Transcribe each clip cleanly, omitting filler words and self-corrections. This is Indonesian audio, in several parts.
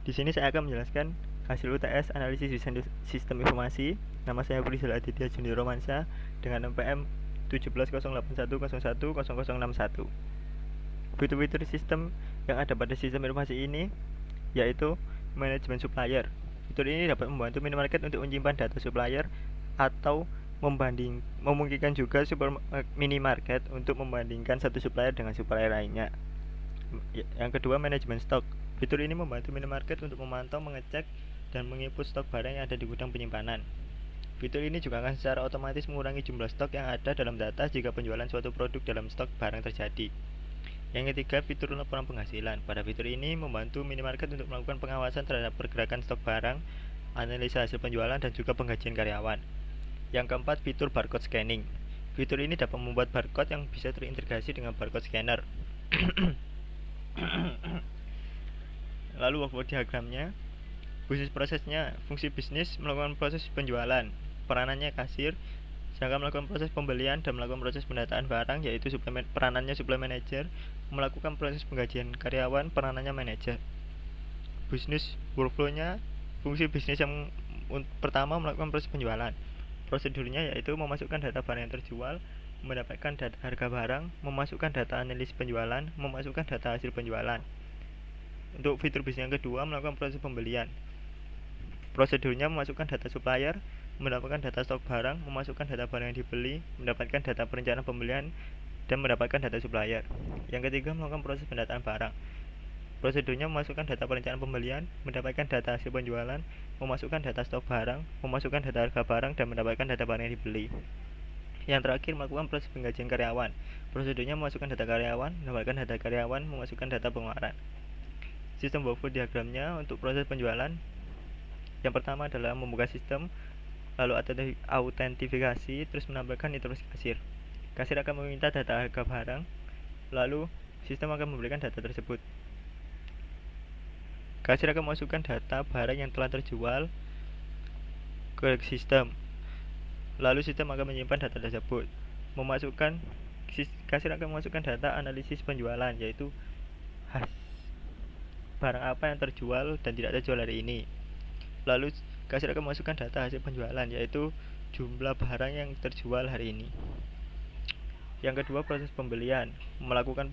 Di sini saya akan menjelaskan hasil UTS analisis desain sistem informasi. Nama saya Budi Aditya Junior Romansyah dengan NPM 17081010061. Fitur-fitur sistem yang ada pada sistem informasi ini yaitu manajemen supplier. Fitur ini dapat membantu minimarket untuk menyimpan data supplier atau memungkinkan juga minimarket untuk membandingkan satu supplier dengan supplier lainnya. Yang kedua, manajemen stok. Fitur ini membantu minimarket untuk memantau, mengecek, dan menginput stok barang yang ada di gudang penyimpanan. Fitur ini juga akan secara otomatis mengurangi jumlah stok yang ada dalam data jika penjualan suatu produk dalam stok barang terjadi. Yang ketiga, fitur laporan penghasilan. Pada fitur ini membantu minimarket untuk melakukan pengawasan terhadap pergerakan stok barang, analisa hasil penjualan, dan juga penggajian karyawan. Yang keempat, fitur barcode scanning. Fitur ini dapat membuat barcode yang bisa terintegrasi dengan barcode scanner. Lalu workflow diagramnya, bisnis prosesnya, fungsi bisnis melakukan proses penjualan, peranannya kasir, sedangkan melakukan proses pembelian dan melakukan proses pendataan barang yaitu peranannya supply manager, melakukan proses penggajian karyawan, peranannya manajer. Bisnis workflow-nya, fungsi bisnis yang pertama melakukan proses penjualan. Prosedurnya yaitu memasukkan data barang yang terjual, mendapatkan data harga barang, memasukkan data analis penjualan, memasukkan data hasil penjualan. Untuk fitur bisnis yang kedua, melakukan proses pembelian. Prosedurnya memasukkan data supplier, mendapatkan data stok barang, memasukkan data barang yang dibeli, mendapatkan data perencanaan pembelian, dan mendapatkan data supplier. Yang ketiga, melakukan proses pendataan barang. Prosedurnya memasukkan data perencanaan pembelian, mendapatkan data hasil penjualan, memasukkan data stok barang, memasukkan data harga barang, dan mendapatkan data barang yang dibeli. Yang terakhir, melakukan proses penggajian karyawan. Prosedurnya memasukkan data karyawan, mendapatkan data karyawan, memasukkan data pengeluaran. Sistem workflow diagramnya untuk proses penjualan, yang pertama adalah membuka sistem, lalu autentifikasi, terus menampilkan informasi kasir. Kasir akan meminta data harga barang, lalu sistem akan memberikan data tersebut. Kasir akan memasukkan data barang yang telah terjual ke sistem, lalu sistem akan menyimpan data tersebut. Kasir akan memasukkan data analisis penjualan, yaitu barang apa yang terjual dan tidak terjual hari ini. Lalu kasir akan memasukkan data hasil penjualan, yaitu jumlah barang yang terjual hari ini. Yang kedua, proses pembelian, melakukan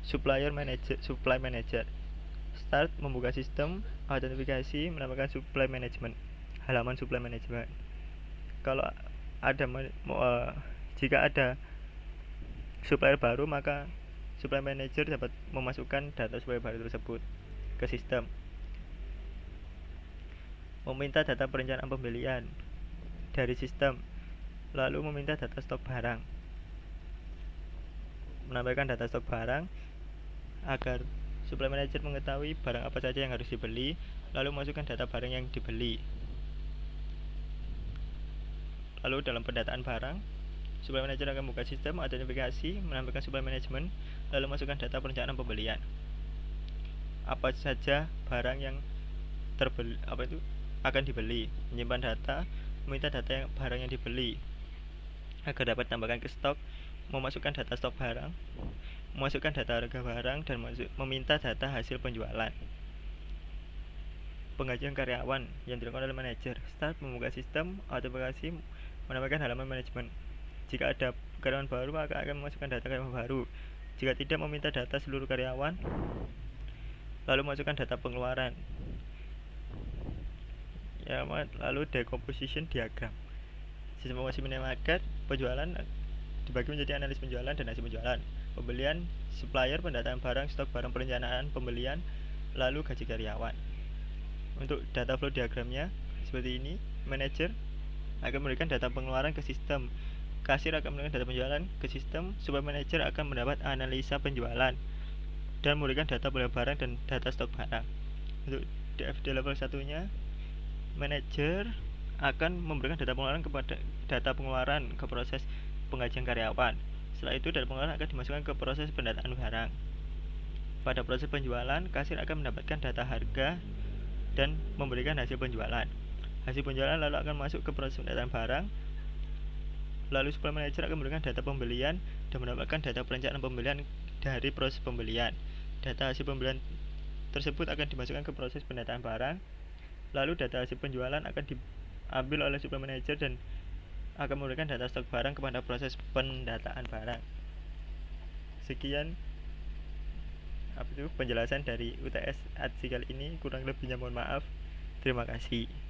supply manager. Start, membuka sistem, autentifikasi, menambahkan supply management, halaman supply management. Kalau ada jika ada supplier baru, maka supply manager dapat memasukkan data supplier baru tersebut ke sistem. Meminta data perencanaan pembelian dari sistem, lalu meminta data stok barang, menambahkan data stok barang agar supply manager mengetahui barang apa saja yang harus dibeli, lalu masukkan data barang yang dibeli. Lalu dalam pendataan barang, supply manager akan membuka sistem, autentifikasi, menambahkan supply management, lalu masukkan data perencanaan pembelian. Apa saja barang yang akan dibeli, menyimpan data, meminta data barang yang dibeli agar dapat tambahkan ke stok, memasukkan data stok barang, memasukkan data harga barang, dan meminta data hasil penjualan. Penggajian karyawan yang dilakukan oleh manajer. Start, membuka sistem, autentifikasi, menambahkan halaman manajemen. Jika ada karyawan baru, maka akan memasukkan data karyawan baru. Jika tidak, meminta data seluruh karyawan, lalu masukkan data pengeluaran. Lalu decomposition diagram. Sistem informasi minimarket penjualan dibagi menjadi analis penjualan dan hasil penjualan, pembelian, supplier, pendataan barang, stok barang, perencanaan pembelian, lalu gaji karyawan. Untuk data flow diagramnya seperti ini. Manager akan memberikan data pengeluaran ke sistem, kasir akan memberikan data penjualan ke sistem, supply manager akan mendapat analisa penjualan dan memberikan data pembelian barang dan data stok barang. Untuk DFD level 1-nya, manager akan memberikan data pengeluaran ke proses penggajian karyawan. Setelah itu data pengeluaran akan dimasukkan ke proses pendataan barang. Pada proses penjualan, kasir akan mendapatkan data harga dan memberikan hasil penjualan. Hasil penjualan lalu akan masuk ke proses pendataan barang. Lalu supply manager akan memberikan data pembelian dan mendapatkan data perencanaan pembelian dari proses pembelian. Data hasil pembelian tersebut akan dimasukkan ke proses pendataan barang. Lalu data hasil penjualan akan diambil oleh supply manager dan akan memberikan data stok barang kepada proses pendataan barang. Sekian penjelasan dari UTS ATSI kali ini, kurang lebihnya mohon maaf. Terima kasih.